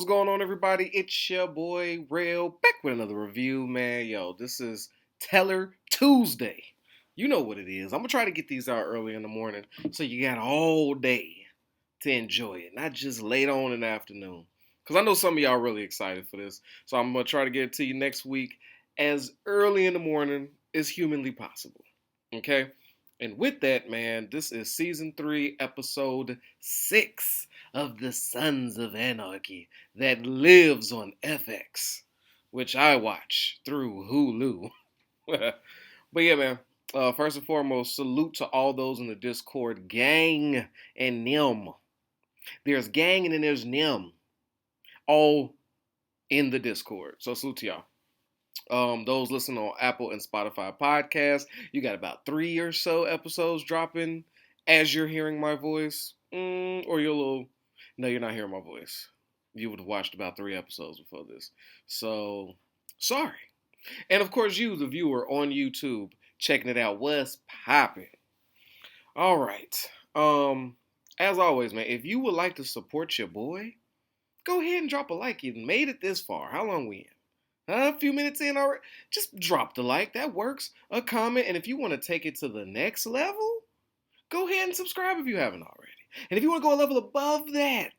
what's going on, everybody? It's your boy Rail back with another review, man. Yo, this is Teller Tuesday. You know what it is. I'm gonna try to get these out early in the morning so you got all day to enjoy it, not just late on in the afternoon. Because I know some of y'all are really excited for this. So I'm gonna try to get it to you next week as early in the morning as humanly possible. Okay? And with that, man, this is season 3, episode 6 of the Sons of Anarchy that lives on FX, which I watch through Hulu. But yeah, man, first and foremost, salute to all those in the Discord, gang and Nim. There's gang and then there's Nim, all in the Discord. So salute to y'all. Those listening on Apple and Spotify podcasts, you got about 3 or so episodes dropping as you're hearing my voice. Or you're a little, no, you're not hearing my voice. You would have watched about 3 episodes before this. So, sorry. And of course, you, the viewer on YouTube, checking it out. What's popping? All right. As always, man, if you would like to support your boy, go ahead and drop a like. You made it this far. How long we in? A few minutes in already? Just drop the like. That works. A comment. And if you want to take it to the next level, go ahead and subscribe if you haven't already. And if you want to go a level above that,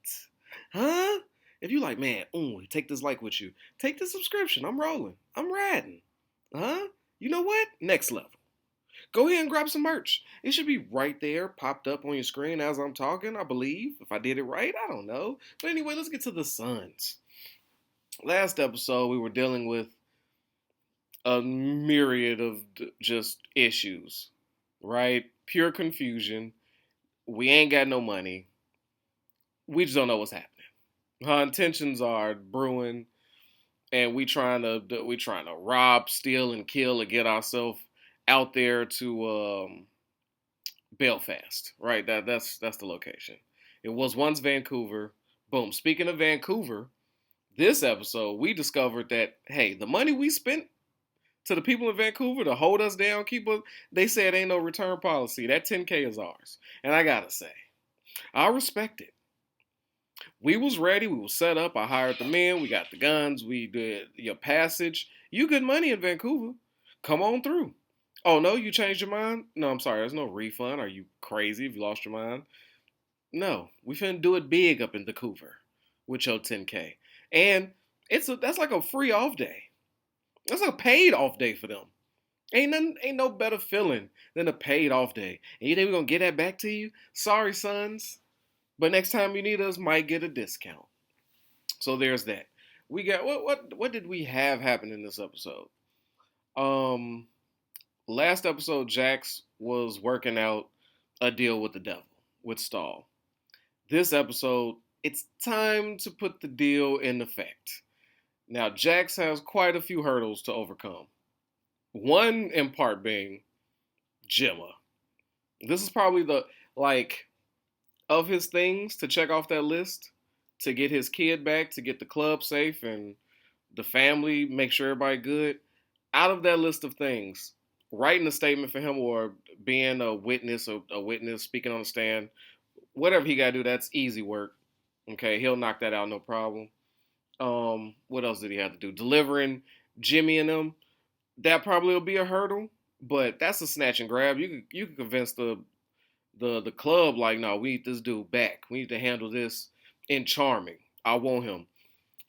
if you like, man, take this like with you. Take the subscription. I'm rolling. I'm riding. You know what? Next level. Go ahead and grab some merch. It should be right there, popped up on your screen as I'm talking, I believe. If I did it right, I don't know. But anyway, let's get to the Suns. Last episode, we were dealing with a myriad of just issues, right? Pure confusion. We ain't got no money. We just don't know what's happening. Our intentions are brewing, and we trying to rob, steal, and kill, and get ourselves out there to Belfast, right? That's the location. It was once Vancouver. Boom. Speaking of Vancouver. This episode, we discovered that, hey, the money we spent to the people in Vancouver to hold us down, they said ain't no return policy. That 10K is ours. And I gotta say, I respect it. We was ready. We was set up. I hired the men. We got the guns. We did your passage. You good money in Vancouver. Come on through. Oh, no, you changed your mind? No, I'm sorry. There's no refund. Are you crazy if you lost your mind? No, we finna do it big up in Vancouver with your 10K. And that's like a free off day. That's a paid off day for them. Ain't no better feeling than a paid off day. And you think we're gonna get that back to you? Sorry, sons. But next time you need us, might get a discount. So there's that. We got what did we have happen in this episode? Last episode, Jax was working out a deal with the devil, with Stahl. This episode, it's time to put the deal in effect. Now, Jax has quite a few hurdles to overcome. One, in part, being Gemma. This is probably of his things to check off that list, to get his kid back, to get the club safe and the family, make sure everybody good. Out of that list of things, writing a statement for him or being a witness speaking on the stand, whatever he got to do, that's easy work. Okay, he'll knock that out, no problem. What else did he have to do? Delivering Jimmy and them, that probably will be a hurdle, but that's a snatch and grab. You can convince the club, like, no, we need this dude back. We need to handle this in charming. I want him.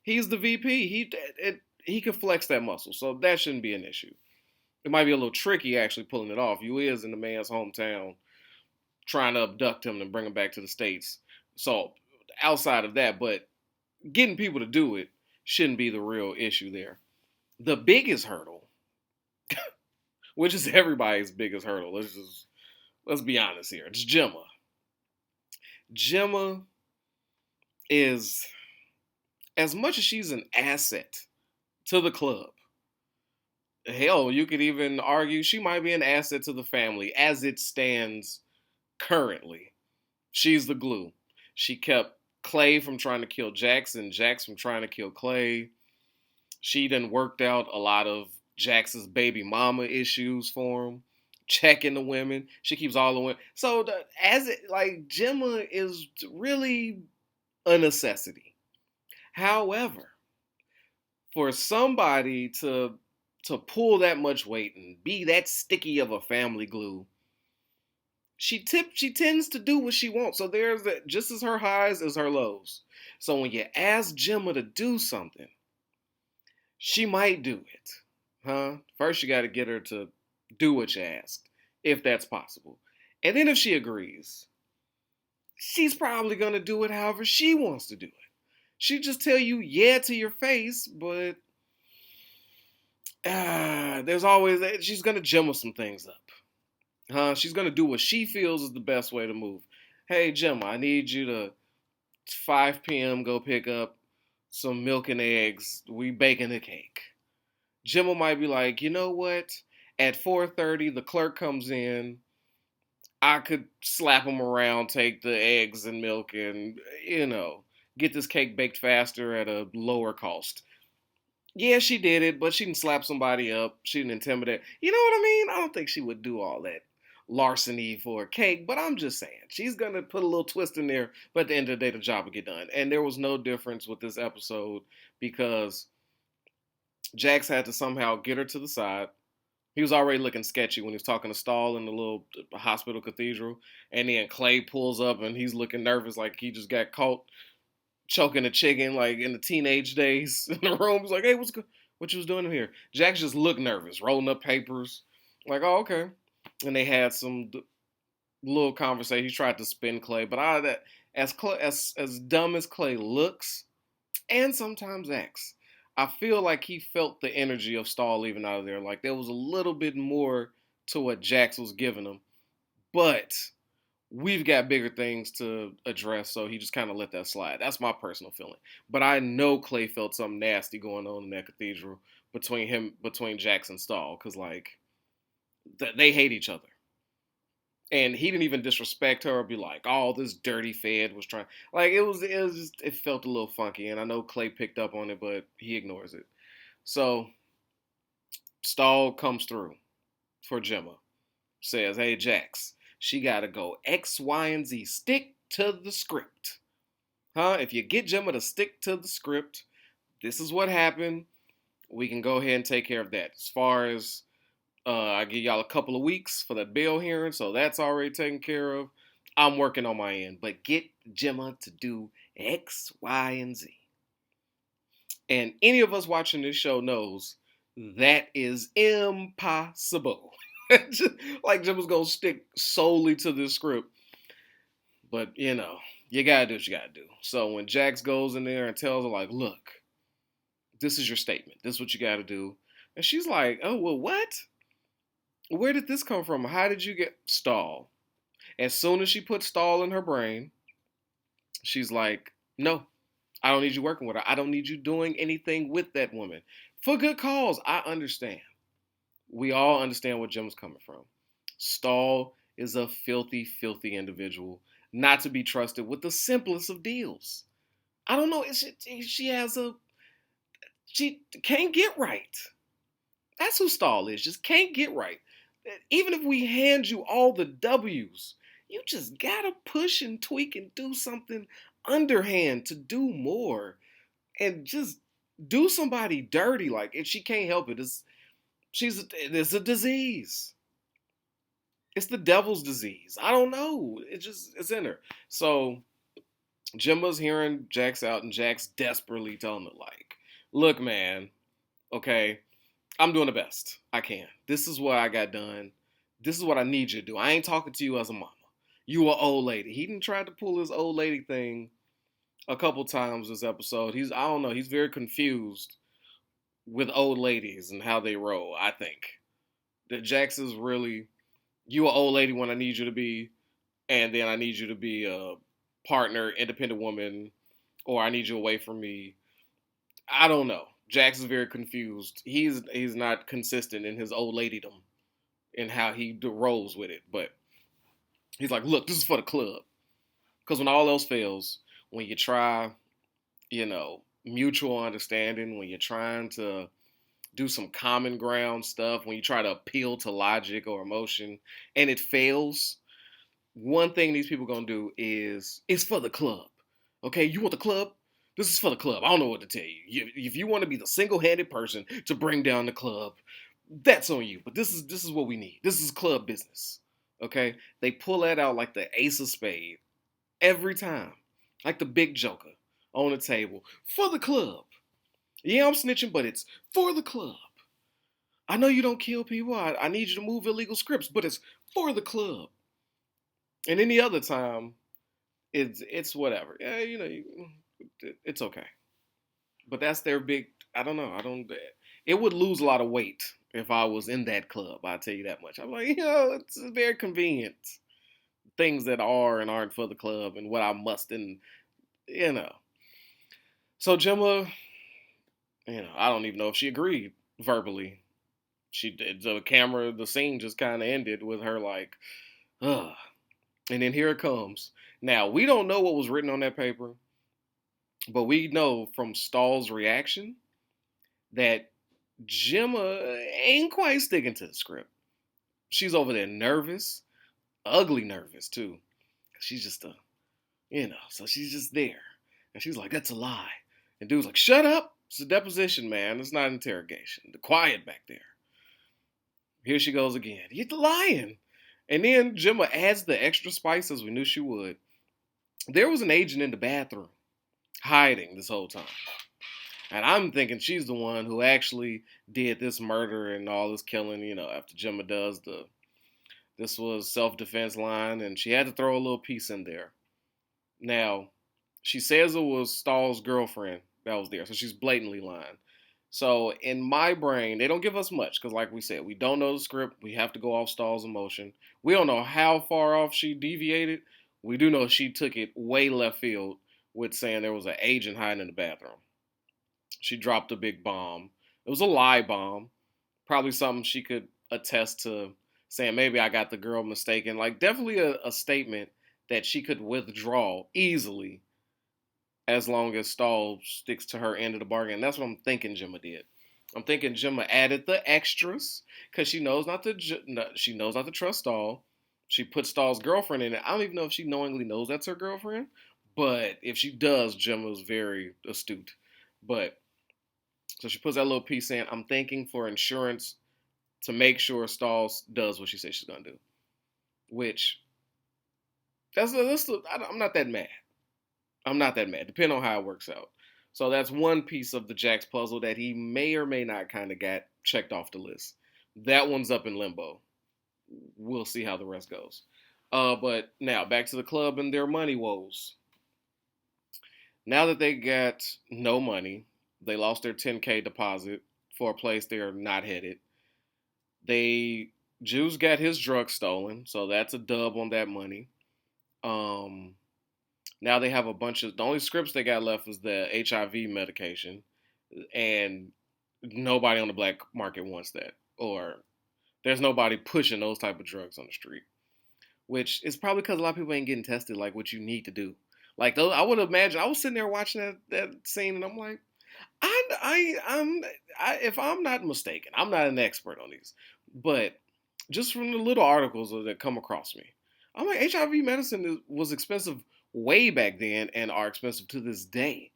He's the VP. He can flex that muscle, so that shouldn't be an issue. It might be a little tricky actually pulling it off. You is in the man's hometown, trying to abduct him and bring him back to the States. So outside of that, but getting people to do it shouldn't be the real issue there. The biggest hurdle, which is everybody's biggest hurdle, let's be honest here, it's Gemma. Gemma is, as much as she's an asset to the club, hell, you could even argue she might be an asset to the family as it stands currently. She's the glue. She kept Clay from trying to kill Jax and Jax from trying to kill Clay. She done worked out a lot of Jax's baby mama issues for him. Checking the women. She keeps all the women. So Gemma is really a necessity. However, for somebody to pull that much weight and be that sticky of a family glue, she tends to do what she wants. So there's that, just as her highs as her lows. So when you ask Gemma to do something, she might do it. Huh? First you gotta get her to do what you asked, if that's possible. And then if she agrees, she's probably gonna do it however she wants to do it. She just tell you yeah to your face, but there's always she's gonna jumble some things up. Huh? She's gonna do what she feels is the best way to move. Hey Gemma, I need you to 5 p.m. go pick up some milk and eggs. We baking a cake. Gemma might be like, you know what? At 4:30, the clerk comes in. I could slap him around, take the eggs and milk, and get this cake baked faster at a lower cost. Yeah, she did it, but she didn't slap somebody up. She didn't intimidate. You know what I mean? I don't think she would do all that larceny for a cake, but I'm just saying. She's going to put a little twist in there, but at the end of the day, the job will get done. And there was no difference with this episode because Jax had to somehow get her to the side. He was already looking sketchy when he was talking to Stahl in the little hospital cathedral. And then Clay pulls up and he's looking nervous like he just got caught choking a chicken like in the teenage days in the room. He's like, hey, what you was doing in here? Jax just looked nervous, rolling up papers. Like, oh, okay. And they had some little conversation. He tried to spin Clay, but as dumb as Clay looks and sometimes acts, I feel like he felt the energy of Stahl leaving out of there. Like there was a little bit more to what Jax was giving him. But we've got bigger things to address, so he just kind of let that slide. That's my personal feeling. But I know Clay felt something nasty going on in that cathedral between Jax and Stahl, because like they hate each other. And he didn't even disrespect her or be like, "Oh, this dirty Fed was trying." Like it felt a little funky, and I know Clay picked up on it, but he ignores it. So Stahl comes through for Gemma, says, "Hey Jax, she got to go X, Y, and Z. Stick to the script, huh? If you get Gemma to stick to the script, this is what happened. We can go ahead and take care of that. As far as I give y'all a couple of weeks for that bail hearing, so that's already taken care of. I'm working on my end, but get Gemma to do X, Y, and Z. And any of us watching this show knows that is impossible. Like Gemma's gonna stick solely to this script, but you gotta do what you gotta do. So when Jax goes in there and tells her like, "Look, this is your statement. This is what you gotta do," and she's like, "Oh well, what? Where did this come from? How did you get Stahl?" As soon as she put Stahl in her brain, she's like, "No, I don't need you working with her. I don't need you doing anything with that woman. For good cause, I understand. We all understand where Jim's coming from. Stahl is a filthy, filthy individual, not to be trusted with the simplest of deals. I don't know. She can't get right. That's who Stahl is. Just can't get right. Even if we hand you all the W's, you just gotta push and tweak and do something underhand to do more, and just do somebody dirty. Like, and she can't help it. It's a disease. It's the devil's disease. I don't know. It's in her. So Jimba's hearing Jax out, and Jax desperately telling her like, "Look, man. Okay, I'm doing the best I can. This is what I got done. This is what I need you to do. I ain't talking to you as a mama. You an old lady." He didn't try to pull his old lady thing a couple times this episode. I don't know. He's very confused with old ladies and how they roll. I think that Jax is really, you an old lady when I need you to be, and then I need you to be a partner, independent woman, or I need you away from me. I don't know. Jax is very confused. He's not consistent in his old ladydom and how he rolls with it. But he's like, "Look, this is for the club." Because when all else fails, when you try, mutual understanding, when you're trying to do some common ground stuff, when you try to appeal to logic or emotion, and it fails, one thing these people gonna do is, it's for the club. Okay, you want the club? This is for the club. I don't know what to tell you. If you want to be the single-handed person to bring down the club, that's on you. But this is what we need. This is club business. Okay? They pull that out like the ace of spades every time. Like the big joker on the table. For the club. Yeah, I'm snitching, but it's for the club. I know you don't kill people. I need you to move illegal scripts, but it's for the club. And any other time, it's whatever. Yeah, it's okay. But that's their big. I don't know. I don't. It would lose a lot of weight if I was in that club. I'll tell you that much. I'm like, it's very convenient. Things that are and aren't for the club, and what I must, and you know. So Gemma, I don't even know if she agreed verbally. She did. The scene just kind of ended with her like, ugh. And then here it comes. Now we don't know what was written on that paper, but we know from Stahl's reaction that Gemma ain't quite sticking to the script. She's over there nervous, ugly nervous too. She's just so she's just there. And she's like, that's a lie. And dude's like, shut up. It's a deposition, man. It's not an interrogation. The quiet back there. Here she goes again. You're lying. And then Gemma adds the extra spice as we knew she would. There was an agent in the bathroom hiding this whole time. And I'm thinking she's the one who actually did this murder and all this killing, after Gemma does this was self-defense line, and she had to throw a little piece in there. Now, she says it was Stahl's girlfriend that was there, so she's blatantly lying. So in my brain, they don't give us much, because like we said, we don't know the script. We have to go off Stahl's emotion. We don't know how far off she deviated. We do know she took it way left field with saying there was an agent hiding in the bathroom. She dropped a big bomb. It was a lie bomb. Probably something she could attest to, saying maybe I got the girl mistaken. Like definitely a statement that she could withdraw easily as long as Stahl sticks to her end of the bargain. And that's what I'm thinking Gemma did. I'm thinking Gemma added the extras because she knows not to trust Stahl. She put Stahl's girlfriend in it. I don't even know if she knowingly knows that's her girlfriend, but if she does, Gemma's very astute. But so she puts that little piece in. I'm thinking for insurance to make sure Stahl does what she says she's gonna do. Which I'm not that mad. I'm not that mad, depending on how it works out. So that's one piece of the Jax puzzle that he may or may not kind of got checked off the list. That one's up in limbo. We'll see how the rest goes. But now back to the club and their money woes. Now that they got no money, they lost their 10K deposit for a place they're not headed. Juice got his drugs stolen, so that's a dub on that money. Now they have the only scripts they got left is the HIV medication, and nobody on the black market wants that, or there's nobody pushing those type of drugs on the street, which is probably because a lot of people ain't getting tested like what you need to do. Like those, I would imagine. I was sitting there watching that scene, and I'm like, if I'm not mistaken, I'm not an expert on these, but just from the little articles that come across me, I'm like, HIV medicine was expensive way back then and are expensive to this day.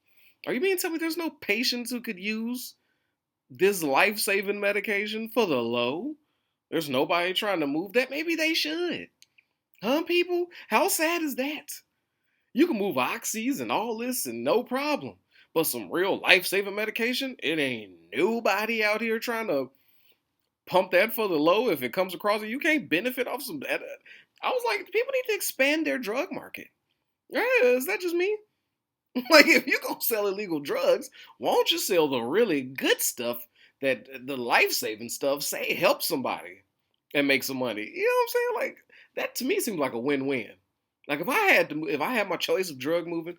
Are you mean to tell me there's no patients who could use this life-saving medication for the low? There's nobody trying to move that? Maybe they should. Huh, people? How sad is that? You can move oxys and all this and no problem. But some real life-saving medication, it ain't nobody out here trying to pump that for the low. If it comes across it, you can't benefit off some. I was like, people need to expand their drug market. Is that just me? Like, if you're going to sell illegal drugs, why don't you sell the really good stuff, that the life-saving stuff, say help somebody and make some money? You know what I'm saying? Like, that to me seems like a win-win. Like, if I had my choice of drug moving,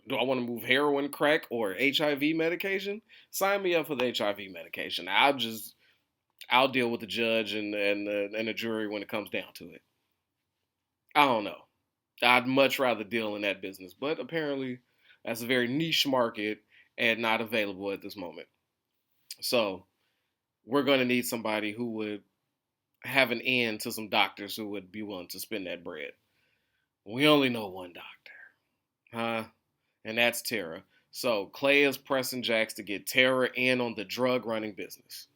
do I want to move heroin, crack, or HIV medication? Sign me up for the HIV medication. I'll deal with the judge and the jury when it comes down to it. I don't know. I'd much rather deal in that business, but apparently that's a very niche market and not available at this moment. So we're going to need somebody who would have an end to some doctors who would be willing to spend that bread. We only know one doctor, huh? And that's Tara. So Clay is pressing Jax to get Tara in on the drug running business.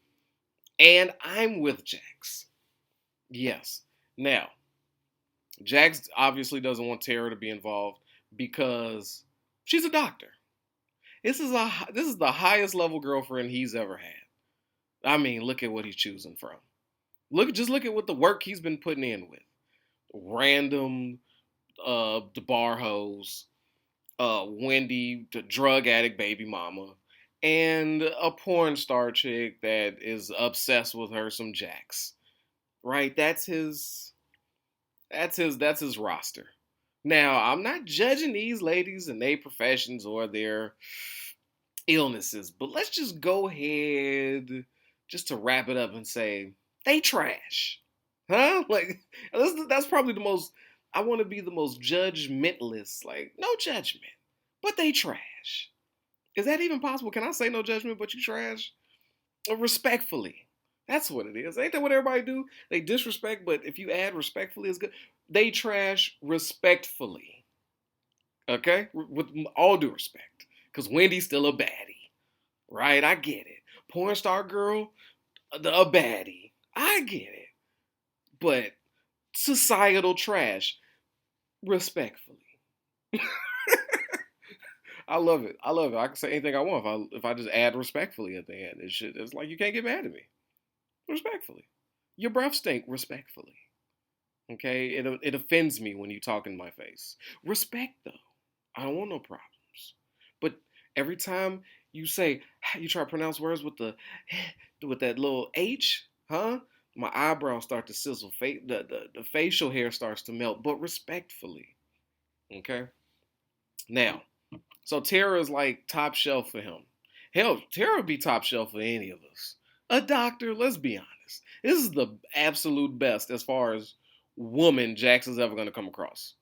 And I'm with Jax. Yes. Now, Jax obviously doesn't want Tara to be involved because she's a doctor. This is the highest level girlfriend he's ever had. I mean, look at what he's choosing from. Look at what the work he's been putting in with. Random the bar hose, Wendy, the drug addict baby mama, and a porn star chick that is obsessed with her some Jax. Right? That's his roster. Now, I'm not judging these ladies and their professions or their illnesses, but let's just go ahead just to wrap it up and say they trash. Huh? Like that's probably the most I want to be the most judgmentalist. Like, no judgment. But they trash. Is that even possible? Can I say no judgment but you trash? Respectfully. That's what it is. Ain't that what everybody do? They disrespect, but if you add respectfully, it's good. They trash respectfully. Okay? With all due respect. Because Wendy's still a baddie. Right? I get it. Porn star girl, a baddie. I get it. But societal trash, respectfully. I love it. I love it. I can say anything I want if I just add respectfully at the end. It's like you can't get mad at me. Respectfully. Your breath stink respectfully. Okay? It offends me when you talk in my face. Respect though. I don't want no problems. But every time you say you try to pronounce words with the with that little H, huh? My eyebrows start to sizzle. The facial hair starts to melt, but respectfully. Okay? Now, so Tara is like top shelf for him. Hell, Tara would be top shelf for any of us. A doctor, let's be honest. This is the absolute best as far as woman Jackson's ever going to come across.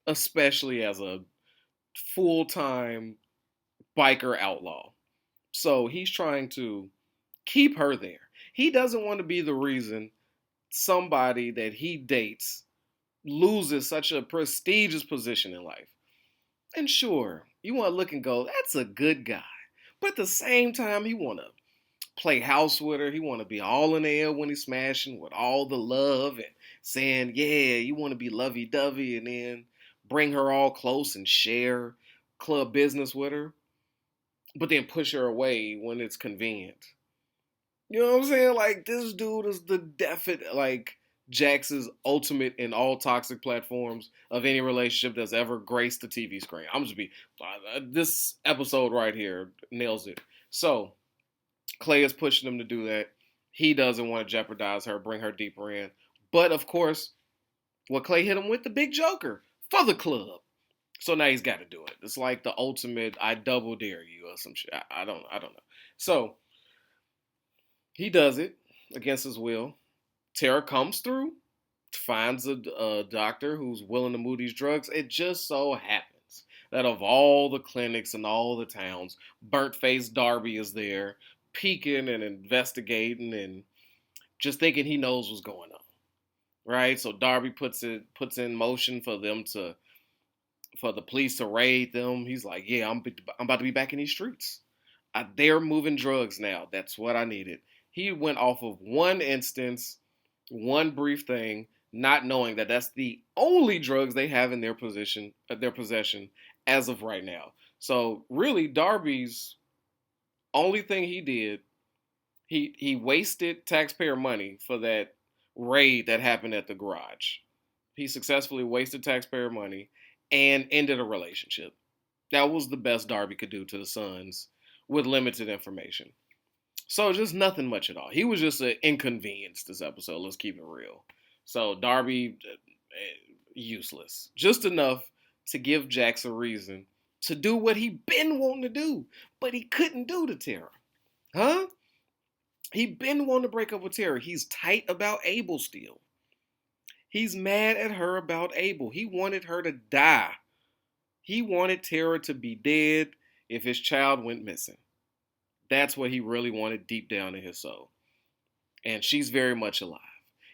Especially as a full-time biker outlaw. So he's trying to keep her there. He doesn't want to be the reason somebody that he dates loses such a prestigious position in life. And sure, you want to look and go, that's a good guy. But at the same time, he want to play house with her. He want to be all in the air when he's smashing with all the love and saying, yeah, you want to be lovey-dovey and then bring her all close and share club business with her, but then push her away when it's convenient. You know what I'm saying? Like, this dude is the definite, like, Jax's ultimate in all toxic platforms of any relationship that's ever graced the TV screen. I'm just be this episode right here nails it. So Clay is pushing him to do that. He doesn't want to jeopardize her, bring her deeper in. But of course, what Clay hit him with, the big joker for the club. So now he's got to do it. It's like the ultimate I double dare you or some shit. I don't know. So he does it against his will. Tara comes through, finds a doctor who's willing to move these drugs. It just so happens that of all the clinics in all the towns, burnt-faced Darby is there, peeking and investigating and just thinking he knows what's going on. Right? So Darby puts in motion for the police to raid them. He's like, yeah, I'm about to be back in these streets. They're moving drugs now. That's what I needed. He went off of one instance, one brief thing, not knowing that that's the only drugs they have in their possession as of right now. So really, Darby's only thing he did, he wasted taxpayer money for that raid that happened at the garage. He successfully wasted taxpayer money and ended a relationship. That was the best Darby could do to the Sons with limited information. So just nothing much at all. He was just an inconvenience this episode. Let's keep it real. So Darby, useless. Just enough to give Jax a reason to do what he been wanting to do, but he couldn't do to Tara. Huh? He been wanting to break up with Tara. He's tight about Abel still. He's mad at her about Abel. He wanted her to die. He wanted Tara to be dead if his child went missing. That's what he really wanted deep down in his soul. And she's very much alive.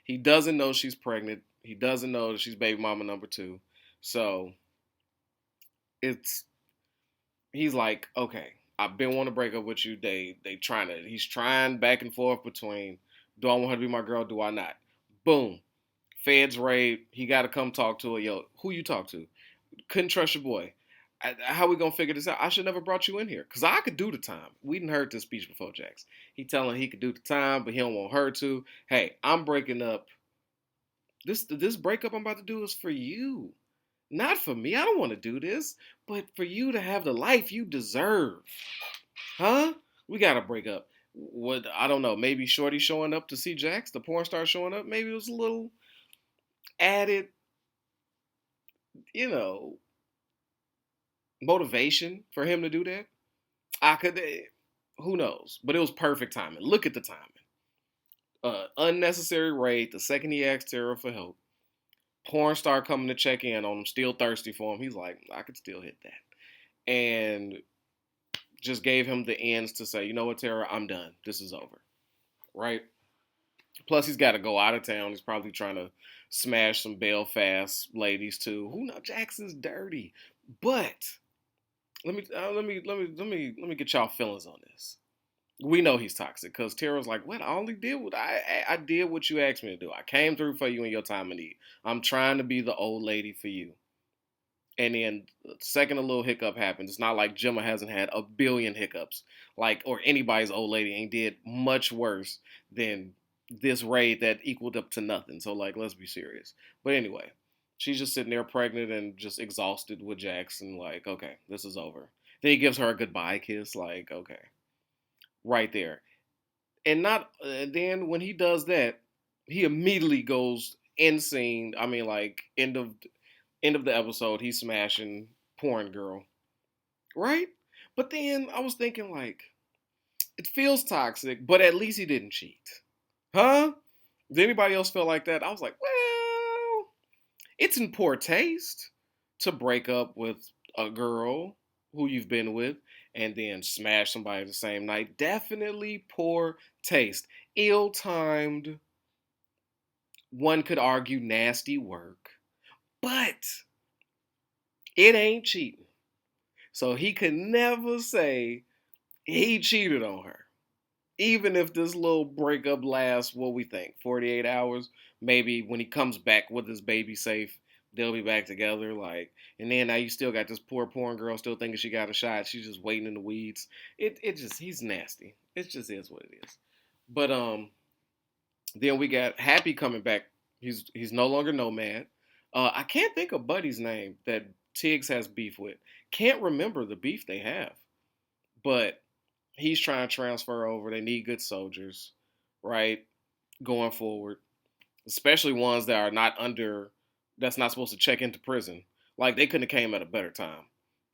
He doesn't know she's pregnant. He doesn't know that she's baby mama number 2. So it's he's like, okay, I've been wanting to break up with you. He's trying back and forth between, do I want her to be my girl? Do I not? Boom. Feds raid. He got to come talk to her. Yo, who you talk to? Couldn't trust your boy. How we gonna figure this out? I should never brought you in here because I could do the time. We didn't heard this speech before, Jax. He telling he could do the time, but he don't want her to. Hey, I'm breaking up. This breakup I'm about to do is for you, not for me. I don't want to do this, but for you to have the life you deserve, huh? We gotta break up. What I don't know. Maybe Shorty showing up to see Jax, the porn star showing up. Maybe it was a little added, you know, motivation for him to do that. I could, who knows? But it was perfect timing. Look at the timing. Unnecessary raid. The second he asked Tara for help, porn star coming to check in on him, still thirsty for him. He's like, I could still hit that, and just gave him the ends to say, you know what, Tara, I'm done. This is over, right? Plus, he's got to go out of town. He's probably trying to smash some Belfast ladies too. Who knows? Jackson's dirty, but let me get y'all feelings on this. We know he's toxic because Tara's like, what? I only did what I did what you asked me to do. I came through for you in your time of need. I'm trying to be the old lady for you. And then the second a little hiccup happens, it's not like Gemma hasn't had a billion hiccups, like or anybody's old lady ain't did much worse than this raid that equaled up to nothing. So like, let's be serious. But anyway, she's just sitting there pregnant and just exhausted with Jackson. Like, okay, this is over. Then he gives her a goodbye kiss. Like, okay, right there. And not then when he does that, he immediately goes insane. I mean, like end of the episode, he's smashing porn girl, right? But then I was thinking like, it feels toxic, but at least he didn't cheat, huh? Did anybody else feel like that? I was like, well, it's in poor taste to break up with a girl who you've been with and then smash somebody the same night. Definitely poor taste, ill-timed. One could argue nasty work, but it ain't cheating. So he could never say he cheated on her. Even if this little breakup lasts, what we think, 48 hours, maybe when he comes back with his baby safe, they'll be back together. Like, and then now you still got this poor porn girl still thinking she got a shot. She's just waiting in the weeds. It just he's nasty. It just is what it is. But then we got Happy coming back. He's no longer Nomad. I can't think of Buddy's name that Tiggs has beef with. Can't remember the beef they have. But he's trying to transfer over. They need good soldiers, right? Going forward, especially ones that are not under, that's not supposed to check into prison. Like they couldn't have came at a better time,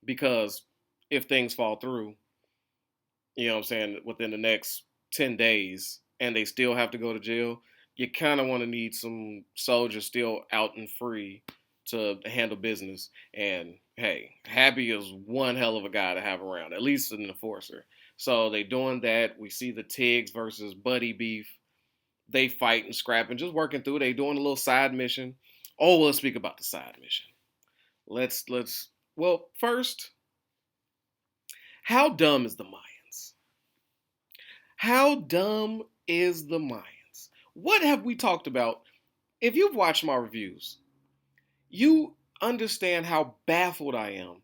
because if things fall through, you know what I'm saying, within the next 10 days, and they still have to go to jail, you kind of want to need some soldiers still out and free to handle business. And hey, Happy is one hell of a guy to have around, at least an enforcer. So they doing that. We see the Tiggs versus Buddy beef. They fight and scrap and just working through. They doing a little side mission. Oh, let's speak about the side mission. Let's well, first, how dumb is the Mayans? How dumb is the Mayans? What have we talked about? If you've watched my reviews, you understand how baffled I am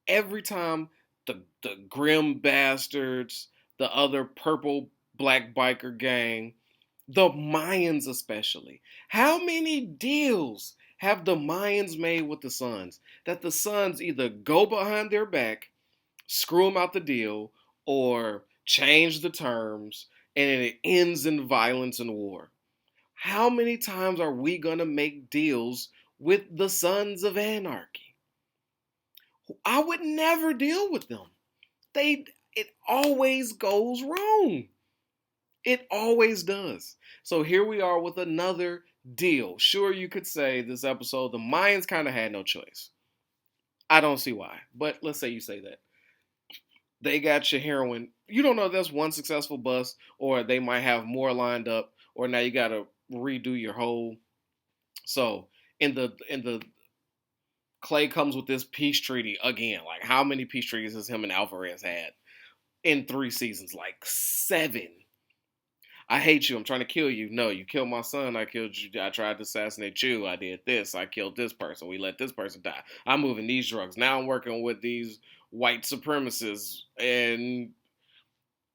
every time the grim bastards, the other purple black biker gang, the Mayans especially. How many deals have the Mayans made with the Suns that the Suns either go behind their back, screw them out the deal, or change the terms, and it ends in violence and war? How many times are we gonna make deals with the Sons of Anarchy? I would never deal with them. It always goes wrong. It always does. So here we are with another deal. Sure, you could say this episode, the Mayans kind of had no choice. I don't see why, but let's say you say that. They got your heroin. You don't know if that's one successful bust, or they might have more lined up, or now you got to redo your whole. So in the Clay comes with this peace treaty again. Like, how many peace treaties has him and Alvarez had in 3 seasons? Like 7. I hate you. I'm trying to kill you. No, you killed my son. I killed you. I tried to assassinate you. I did this. I killed this person. We let this person die. I'm moving these drugs. Now I'm working with these white supremacists, and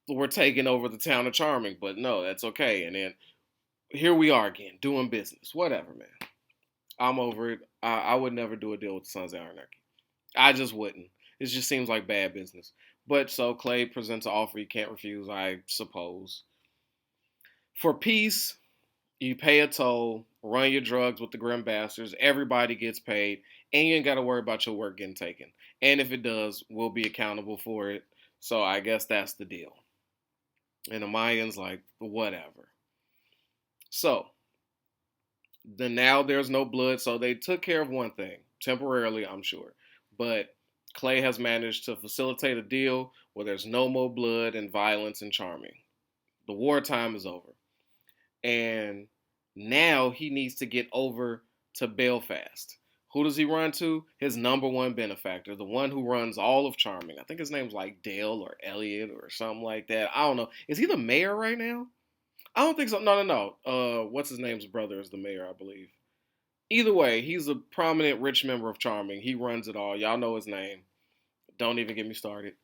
we're taking over the town of Charming. But no, that's okay. And then here we are again, doing business. Whatever, man. I'm over it. I would never do a deal with the Sons of Anarchy. I just wouldn't. It just seems like bad business. But so Clay presents an offer you can't refuse, I suppose. For peace, you pay a toll, run your drugs with the Grim Bastards, everybody gets paid, and you ain't got to worry about your work getting taken. And if it does, we'll be accountable for it. So I guess that's the deal. And the Mayans like, whatever. So, now there's no blood, so they took care of one thing, temporarily, I'm sure. But Clay has managed to facilitate a deal where there's no more blood and violence and Charming. The wartime is over. And now he needs to get over to Belfast. Who does he run to? His number one benefactor, the one who runs all of Charming. I think his name's like Dale or Elliot or something like that. I don't know. Is he the mayor right now? I don't think so. No. What's his name's brother is the mayor, I believe. Either way, he's a prominent rich member of Charming. He runs it all. Y'all know his name. Don't even get me started.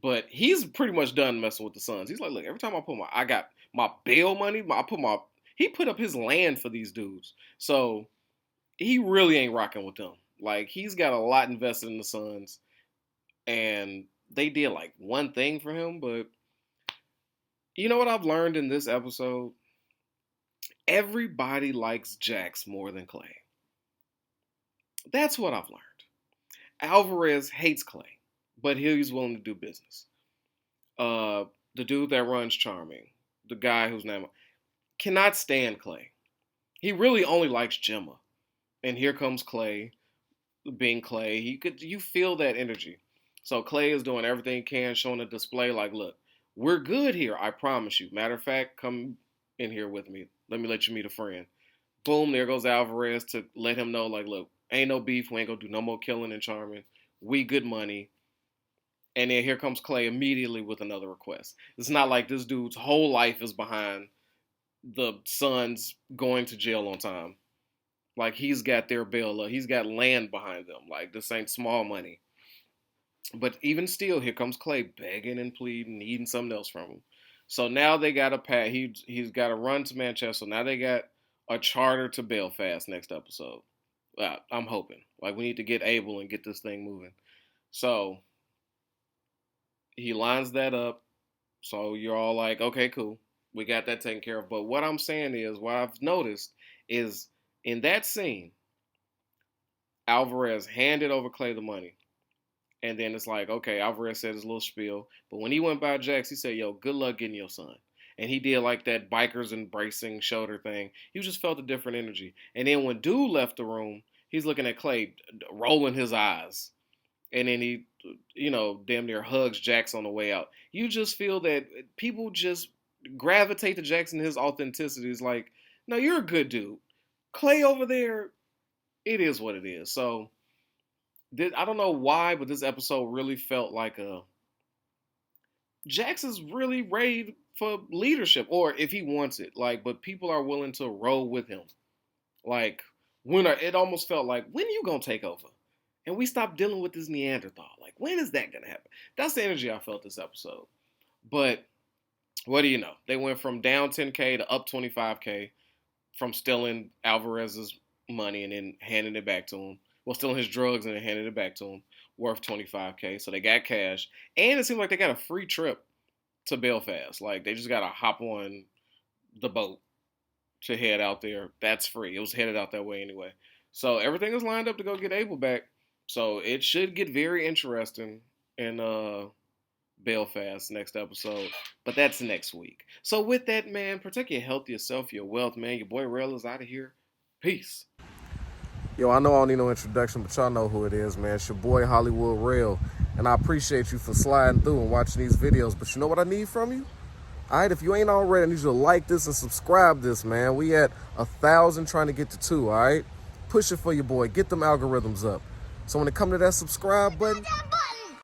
But he's pretty much done messing with the Sons. He's like, look, every time I got my bail money, he put up his land for these dudes. So he really ain't rocking with them. Like, he's got a lot invested in the Sons. And they did like one thing for him, but you know what I've learned in this episode? Everybody likes Jax more than Clay. That's what I've learned. Alvarez hates Clay, but he's willing to do business. The dude that runs Charming, the guy whose name cannot stand Clay. He really only likes Gemma. And here comes Clay, being Clay. You feel that energy. So Clay is doing everything he can, showing a display like, look, we're good here, I promise you. Matter of fact, come in here with me. Let me let you meet a friend. Boom, there goes Alvarez to let him know, like, look, ain't no beef. We ain't gonna do no more killing and Charming. We good money. And then here comes Clay immediately with another request. It's not like this dude's whole life is behind the Sons going to jail on time. Like, he's got their bail. He's got land behind them. Like, this ain't small money. But even still, here comes Clay begging and pleading, needing something else from him. So now they got a pat. He's got to run to Manchester. Now they got a charter to Belfast next episode. I'm hoping. Like, we need to get Abel and get this thing moving. So he lines that up. So you're all like, okay, cool. We got that taken care of. But what I'm saying is, what I've noticed is in that scene, Alvarez handed over Clay the money. And then it's like, okay, Alvarez said his little spiel. But when he went by Jax, he said, yo, good luck getting your son. And he did like that bikers embracing shoulder thing. You just felt a different energy. And then when Dude left the room, he's looking at Clay, rolling his eyes. And then he, damn near hugs Jax on the way out. You just feel that people just gravitate to Jax and his authenticity. It's like, no, you're a good dude. Clay over there, it is what it is. So I don't know why, but this episode really felt like Jax is really ready for leadership, or if he wants it, but people are willing to roll with him. Like, it almost felt like, when are you gonna take over? And we stop dealing with this Neanderthal. Like, when is that gonna happen? That's the energy I felt this episode. But what do you know? They went from down 10K to up 25K from stealing Alvarez's money and then handing it back to him. Well, stealing his drugs and then handing it back to him, worth 25K. So they got cash. And it seems like they got a free trip to Belfast. Like, they just got to hop on the boat to head out there. That's free. It was headed out that way anyway. So everything is lined up to go get Abel back. So it should get very interesting in Belfast next episode. But that's next week. So with that, man, protect your health, yourself, your wealth, man. Your boy Rail is out of here. Peace. Yo, I know I don't need no introduction, but y'all know who it is, man. It's your boy Hollywood Rail. And I appreciate you for sliding through and watching these videos. But you know what I need from you? All right, if you ain't already, I need you to like this and subscribe this, man. We at 1,000 trying to get to 2, all right? Push it for your boy. Get them algorithms up. So when it come to that subscribe button,